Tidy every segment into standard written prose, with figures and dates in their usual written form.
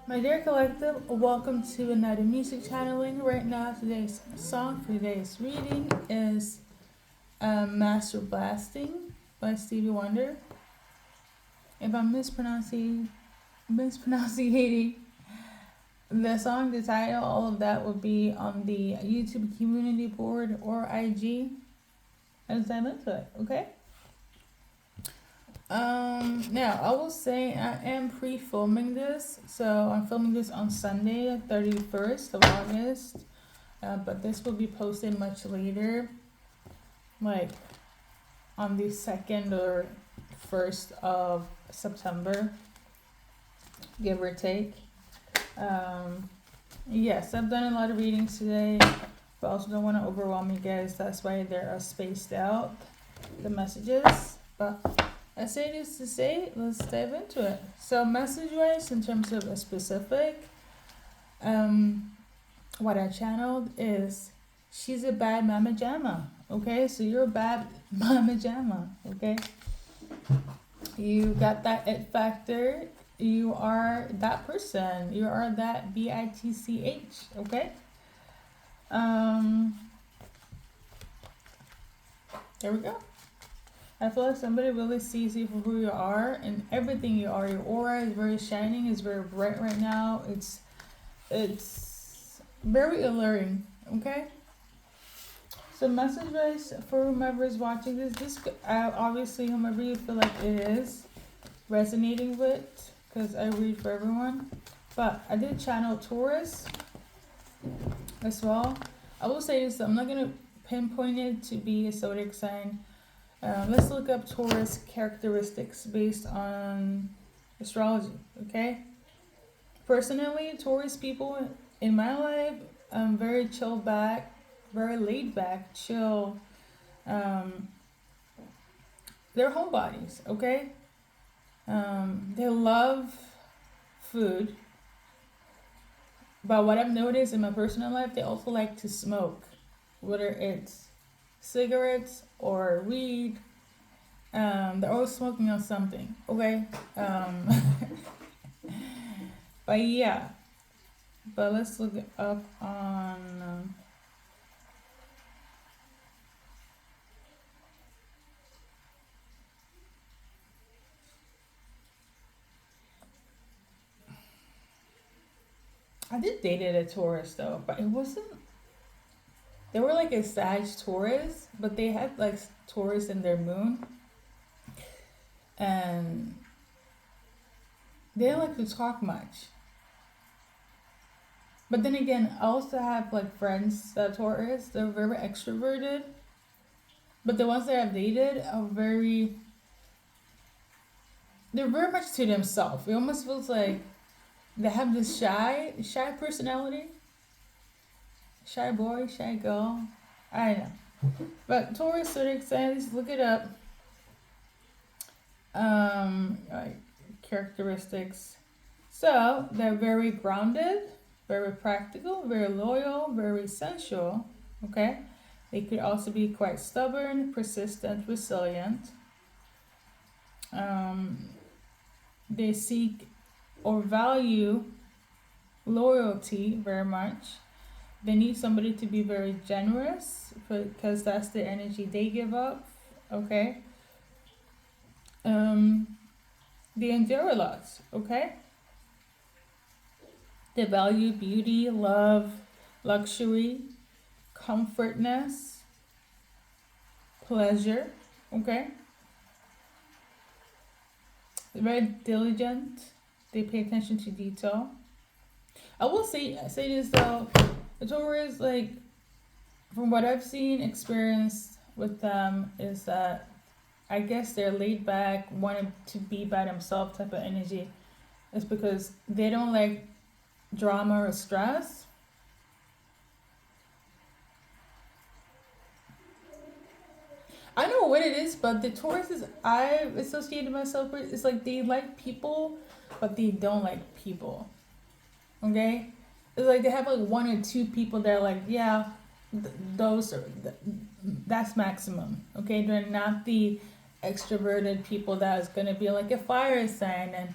My dear collective, welcome to another music channeling. Right now, today's song for today's reading is Master Blasting by Stevie Wonder. If I'm mispronouncing the song, the title, all of that will be on the YouTube community board or IG as I link to it, okay? Now I will say I am pre-filming this, so I'm filming this on Sunday, 31st of August. But this will be posted much later, like on the 2nd or 1st of September, give or take. Yes, I've done a lot of readings today, but also don't want to overwhelm you guys. That's why they are spaced out, the messages. But I say this to say, let's dive into it. So message-wise, in terms of a specific, what I channeled is, she's a bad Mama Jamma. Okay, so you're a bad Mama Jamma. Okay, you got that it factor. You are that person. You are that bitch. Okay. There we go. I feel like somebody really sees you for who you are and everything you are. Your aura is very shining. It's very bright right now. It's very alluring. Okay. So message wise for whomever is watching this obviously whomever you feel like it is resonating with, because I read for everyone. But I did channel Taurus as well. I will say this, I'm not gonna pinpoint it to be a zodiac sign. Let's look up Taurus characteristics based on astrology, okay? Personally, Taurus people in my life, very chill back, very laid back, chill. They're homebodies, okay? They love food. But what I've noticed in my personal life, they also like to smoke, whether it's cigarettes or weed. They're always smoking on something, okay? But yeah, but let's look it up on. I did dated a Taurus though, but it wasn't. They were like a Sag Taurus, but they had like Taurus in their moon, and they didn't like to talk much. But then again, I also have like friends that are Taurus. They're very extroverted, but the ones that I've dated are very. They're very much to themselves. It almost feels like they have this shy personality. Shy boy, shy girl. I know. But Taurus zodiac signs, look it up. Like characteristics. So they're very grounded, very practical, very loyal, very sensual. Okay. They could also be quite stubborn, persistent, resilient. They seek or value loyalty very much. They need somebody to be very generous because that's the energy they give up. Okay. They endure a lot. Okay. They value beauty, love, luxury, comfortness, pleasure. Okay. They're very diligent. They pay attention to detail. I will say this though, the Taurus, like from what I've seen, experienced with them, is that I guess they're laid back, wanting to be by themselves type of energy. It's because they don't like drama or stress. I don't know what it is, but the Tauruses I've associated myself with, it's like they like people, but they don't like people. Okay? It's like they have like one or two people that are like, yeah, those are, that's maximum. Okay? They're not the extroverted people that is going to be like a fire sign and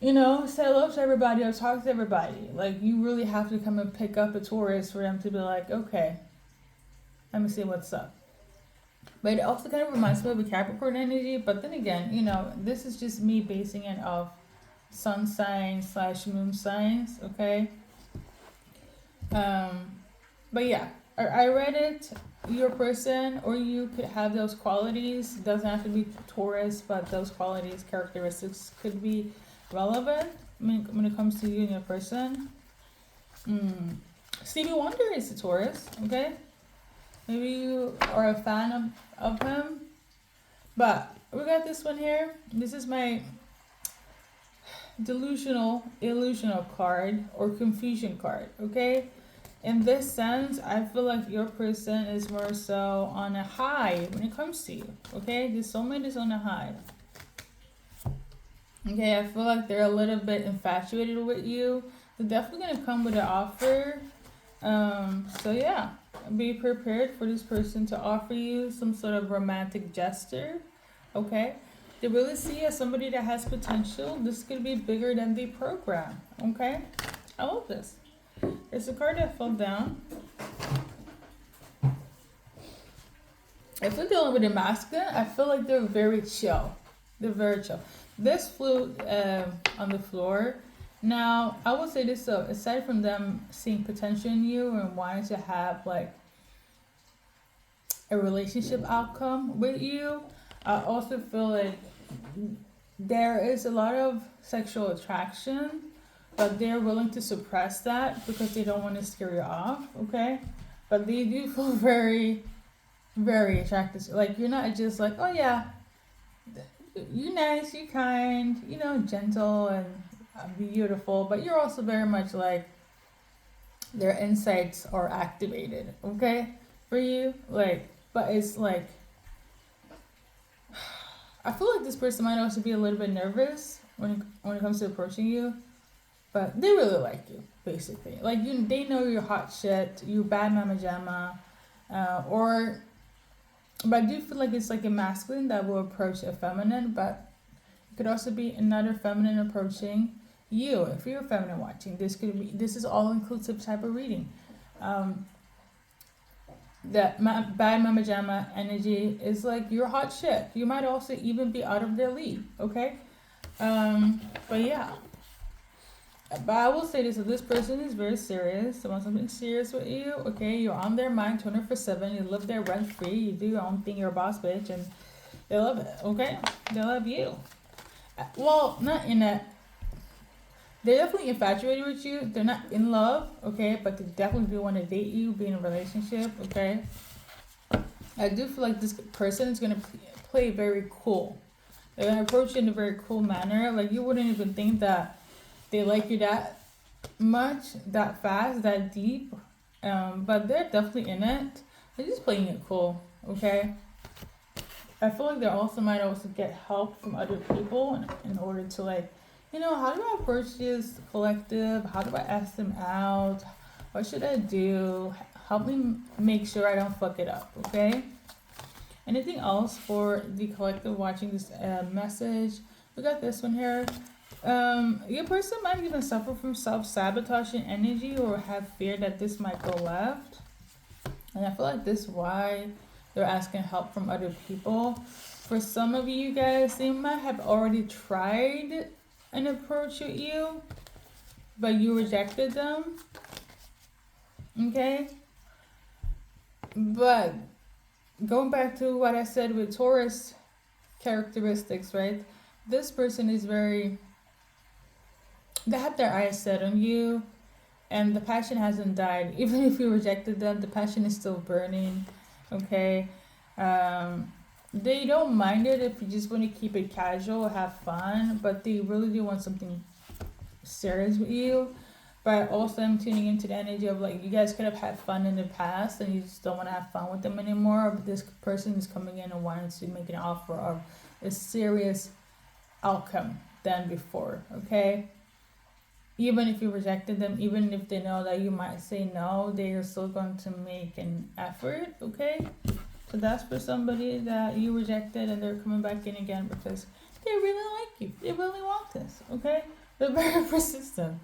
you know, say hello to everybody or talk to everybody. Like, you really have to come and pick up a Taurus for them to be like, okay, let me see what's up. But it also kind of reminds me of a Capricorn energy. But then again, you know, this is just me basing it off sun signs / moon signs, okay? Um, but yeah, I read it. Your person or you could have those qualities. It doesn't have to be Taurus, but those qualities, characteristics could be relevant when it comes to you and your person. Stevie Wonder is a Taurus, okay? Maybe you are a fan of him. But we got this one here. This is my illusional card or confusion card, okay? In this sense, I feel like your person is more so on a high when it comes to you, okay? The soulmate is on a high. Okay, I feel like they're a little bit infatuated with you. They're definitely going to come with an offer. So yeah, be prepared for this person to offer you some sort of romantic gesture, okay? They really see you as somebody that has potential. This could be bigger than the program, okay? I love this. It's a card that fell down. I feel dealing with a masculine. I feel like they're very chill. They're very chill. This flew on the floor. Now, I will say this though, aside from them seeing potential in you and wanting to have like a relationship outcome with you, I also feel like there is a lot of sexual attraction, but they're willing to suppress that because they don't want to scare you off, okay? But they do feel very, very attractive. Like, you're not just like, oh yeah, you're nice, you're kind, you know, gentle and beautiful, but you're also very much like their insights are activated, okay, for you. Like, but it's like, I feel like this person might also be a little bit nervous when it comes to approaching you, but they really like you, basically. Like, they know you're hot shit, you're Bad Mama Jamma, but I do feel like it's like a masculine that will approach a feminine, but it could also be another feminine approaching you. If you're a feminine watching, this is all inclusive type of reading. Bad Mama Jamma energy is like you're hot shit. You might also even be out of their league, okay? But yeah. But I will say this, if this person is very serious, they want something serious with you, okay, you're on their mind 24/7, you live there rent free, you do your own thing, you're a boss bitch, and they love it, okay? They love you. Well, not in a, they're definitely infatuated with you. They're not in love, okay, but they definitely do want to date you, be in a relationship, okay? I do feel like this person is going to play very cool. They're going to approach you in a very cool manner. Like, you wouldn't even think that they like you that much, that fast, that deep. But they're definitely in it. They're just playing it cool, okay? I feel like they also might also get help from other people in order to, like, you know, how do I approach this collective? How do I ask them out? What should I do? Help me make sure I don't fuck it up, okay? Anything else for the collective watching this message? We got this one here. Your person might even suffer from self-sabotaging energy or have fear that this might go left. And I feel like this is why they're asking help from other people. For some of you guys, they might have already tried an approach with you, but you rejected them. Okay? But going back to what I said with Taurus characteristics, right? This person is very, they have their eyes set on you, and the passion hasn't died. Even if you rejected them, the passion is still burning, okay? They don't mind it if you just want to keep it casual, have fun, but they really do want something serious with you. But also I'm tuning into the energy of like, you guys could have had fun in the past and you just don't want to have fun with them anymore. But this person is coming in and wanting to make an offer of a serious outcome than before, okay? Even if you rejected them, even if they know that you might say no, they are still going to make an effort, okay? So that's for somebody that you rejected and they're coming back in again because they really like you. They really want this, okay? They're very persistent.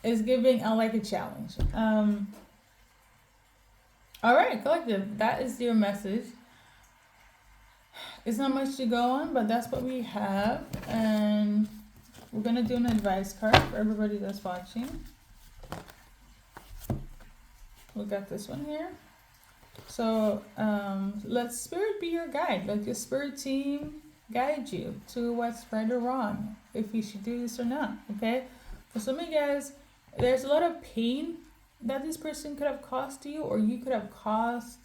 Is giving I like a challenge. All right, collective. That is your message. It's not much to go on, but that's what we have, and we're gonna do an advice card for everybody that's watching. We got this one here. So let spirit be your guide. Let your spirit team guide you to what's right or wrong, if you should do this or not. Okay. For some of you guys, there's a lot of pain that this person could have caused you, or you could have caused.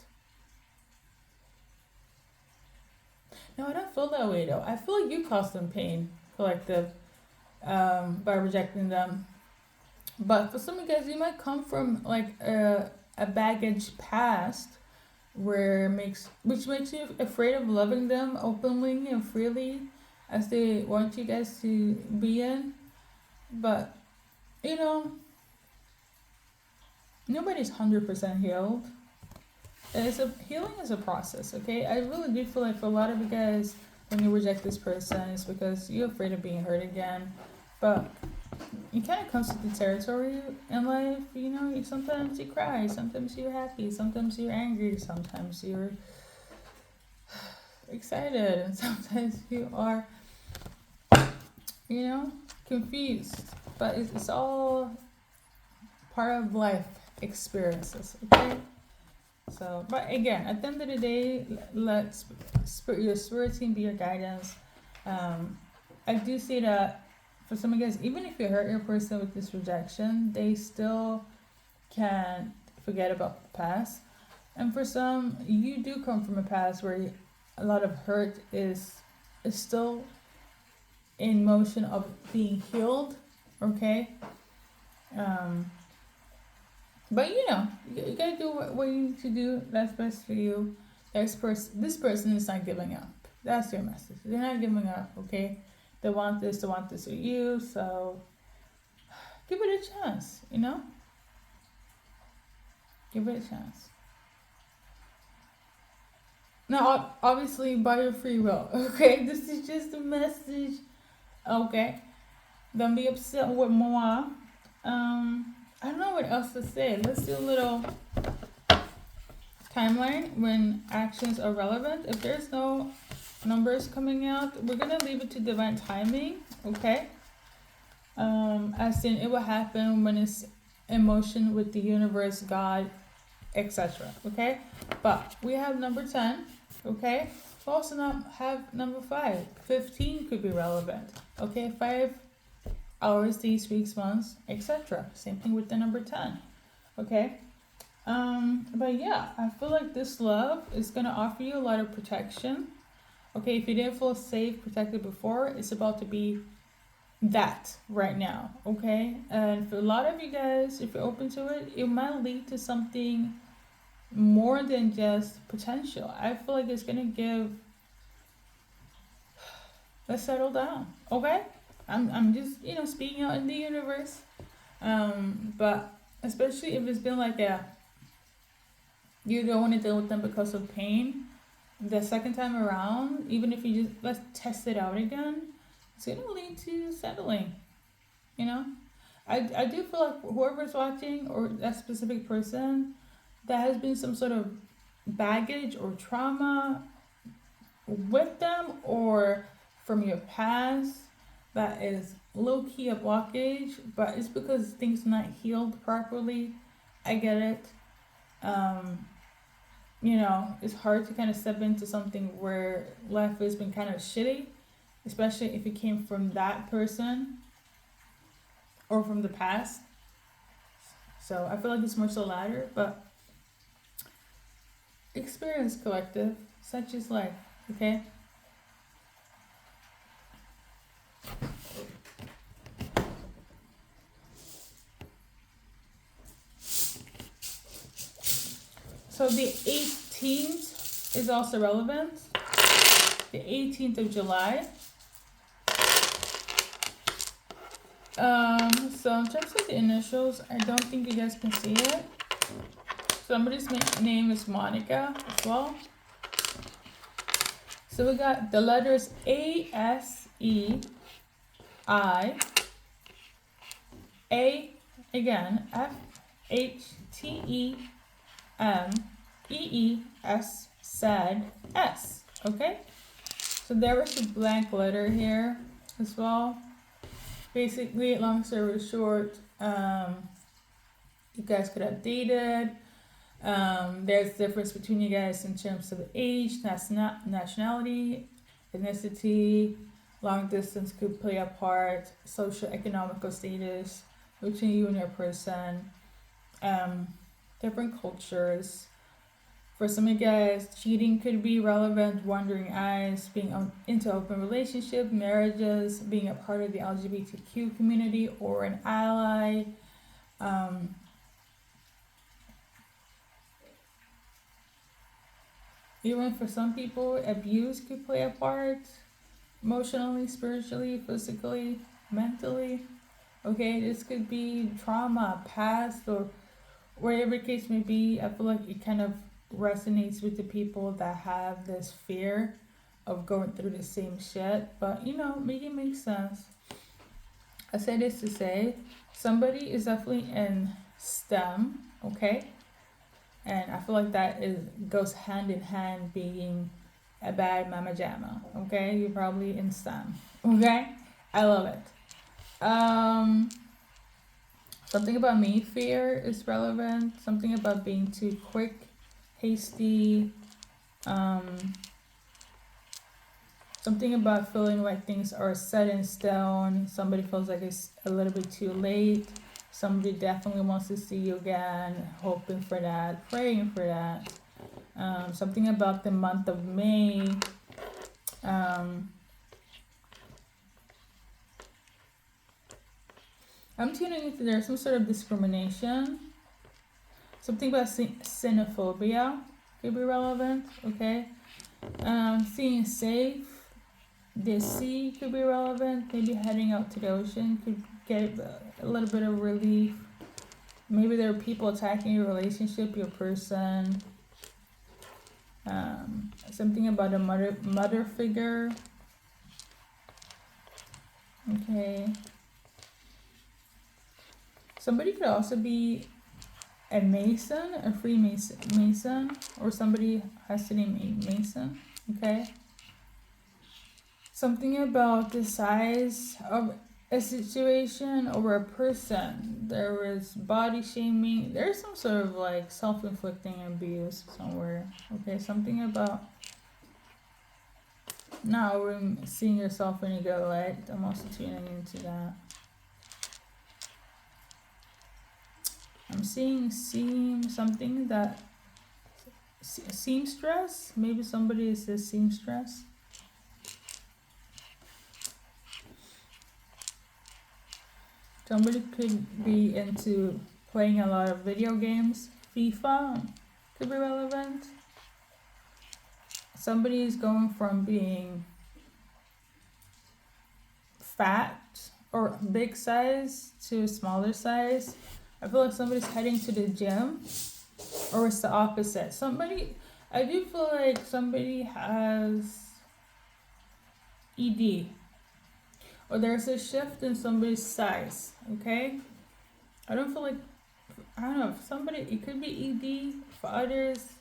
No, I don't feel that way though. I feel like you caused them pain, collective, by rejecting them. But for some of you guys, you might come from like a baggage past which makes you afraid of loving them openly and freely as they want you guys to be in. But you know, nobody's 100% healed. Healing is a process, okay? I really do feel like for a lot of you guys, when you reject this person, it's because you're afraid of being hurt again. But it kind of comes with the territory in life, you know. Sometimes you cry, sometimes you're happy, sometimes you're angry, sometimes you're excited, and sometimes you are, you know, confused. But it's all part of life experiences, okay? So, but again, at the end of the day, let your spirit team be your guidance. I do say that for some of you guys, even if you hurt your person with this rejection, they still can't forget about the past. And for some, you do come from a past where a lot of hurt is still in motion of being healed, okay? But you know, you gotta do what you need to do. That's best for you. This person is not giving up. That's your message. They're not giving up, okay? They want this with you, so give it a chance, you know? Give it a chance. Now, obviously, by your free will, okay? This is just a message, okay? Don't be upset with moi. I don't know what else to say. Let's do a little timeline when actions are relevant. If there's no numbers coming out, we're gonna leave it to divine timing, okay? As in, it will happen when it's in motion with the universe, God, etc. Okay, but we have number 10. Okay, we also have number 5. 15 could be relevant. Okay, 5 hours, days, weeks, months, etc. Same thing with the number 10. Okay. But yeah, I feel like this love is gonna offer you a lot of protection. Okay, if you didn't feel safe, protected before, it's about to be that right now. Okay, and for a lot of you guys, if you're open to it, it might lead to something more than just potential. I feel like it's gonna give. Let's settle down. Okay, I'm just speaking out in the universe. But especially if it's been like you don't want to deal with them because of pain. The second time around, even if you just let's test it out again, it's gonna lead to settling. I do feel like whoever's watching or that specific person, that has been some sort of baggage or trauma with them or from your past that is low-key a blockage, but it's because things are not healed properly. I get it. It's hard to kind of step into something where life has been kind of shitty, especially if it came from that person or from the past. So I feel like it's more so latter, but experience collective, such is life, okay? So the 18th is also relevant. The 18th of July. So in terms of the initials, I don't think you guys can see it. Somebody's name is Monica as well. So we got the letters A, S, E, I A again F H T E M E E S said S. Okay? So there was a blank letter here as well. Basically, long story short, you guys could have dated. There's difference between you guys in terms of age, nationality, ethnicity. Long distance could play a part. Social economical status between you and your person. Different cultures. For some of you guys, cheating could be relevant, wandering eyes, being into open relationship, marriages, being a part of the LGBTQ community or an ally. Even for some people, abuse could play a part, emotionally, spiritually, physically, mentally. Okay, this could be trauma, past, or whatever the case may be. I feel like it kind of resonates with the people that have this fear of going through the same shit, but make it make sense. I say this to say somebody is definitely in STEM, okay, and I feel like that goes hand in hand being a bad mama jamma, okay. You're probably in STEM, okay. I love it. Something about me fear is relevant. Something about being too quick, hasty. Something about feeling like things are set in stone. Somebody feels like it's a little bit too late. Somebody definitely wants to see you again, hoping for that, praying for that. Something about the month of May. I'm tuning into there's some sort of discrimination. Something about xenophobia could be relevant, okay? Seeing safe, the sea could be relevant. Maybe heading out to the ocean could get a little bit of relief. Maybe there are people attacking your relationship, your person. Something about a mother figure. Okay. Somebody could also be a Mason, a Freemason, or somebody has the name Mason, okay? Something about the size of a situation or a person. There is body shaming. There's some sort of like self-inflicting abuse somewhere, okay? Something about not seeing yourself in a good light. I'm also tuning into that. I'm seeing something that seamstress. Maybe somebody is a seamstress. Somebody could be into playing a lot of video games. FIFA could be relevant. Somebody is going from being fat or big size to smaller size. I feel like somebody's heading to the gym, or it's the opposite. I do feel like somebody has ED, or there's a shift in somebody's size, okay? I don't know, for somebody, it could be ED, for others,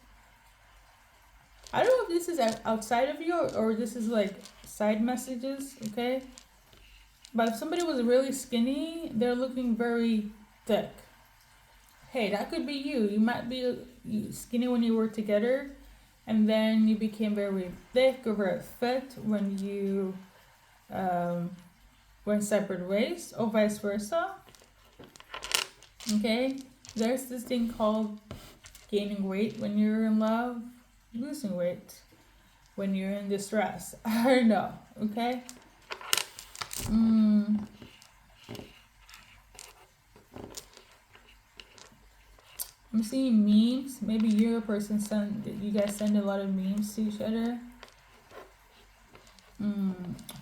I don't know if this is outside of you or this is like side messages, okay? But if somebody was really skinny, they're looking very thick. Hey, that could be you. You might be skinny when you were together, and then you became very thick or very fit when you went separate ways, or vice versa. Okay, there's this thing called gaining weight when you're in love, losing weight when you're in distress. I don't know. Okay. I'm seeing memes. Maybe you're a person you guys send a lot of memes to each other.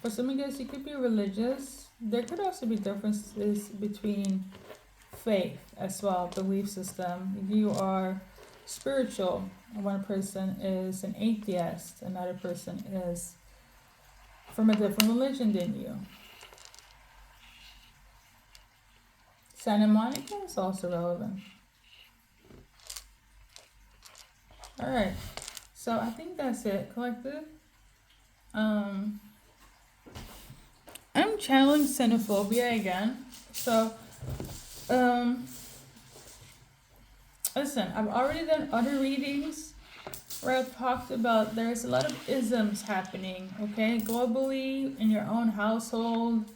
For some of you guys, you could be religious. There could also be differences between faith as well, belief system. You are spiritual. One person is an atheist. Another person is from a different religion than you. Santa Monica is also relevant. Alright, so I think that's it, collective. I'm channeling xenophobia again. So, listen, I've already done other readings where I've talked about there's a lot of isms happening, okay, globally, in your own household,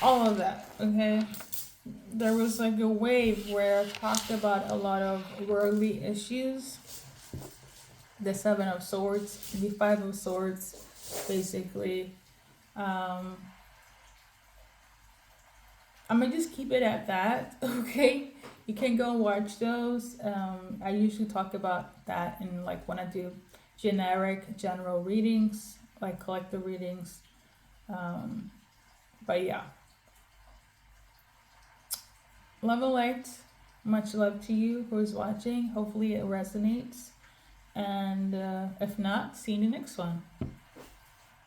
all of that, okay. There was like a wave where I talked about a lot of worldly issues. The Seven of Swords, the Five of Swords, basically. I'm gonna just keep it at that, okay? You can go watch those. I usually talk about that in like when I do generic general readings, like collective readings. But yeah. Love and light. Much love to you who is watching. Hopefully it resonates. And if not, see you in the next one.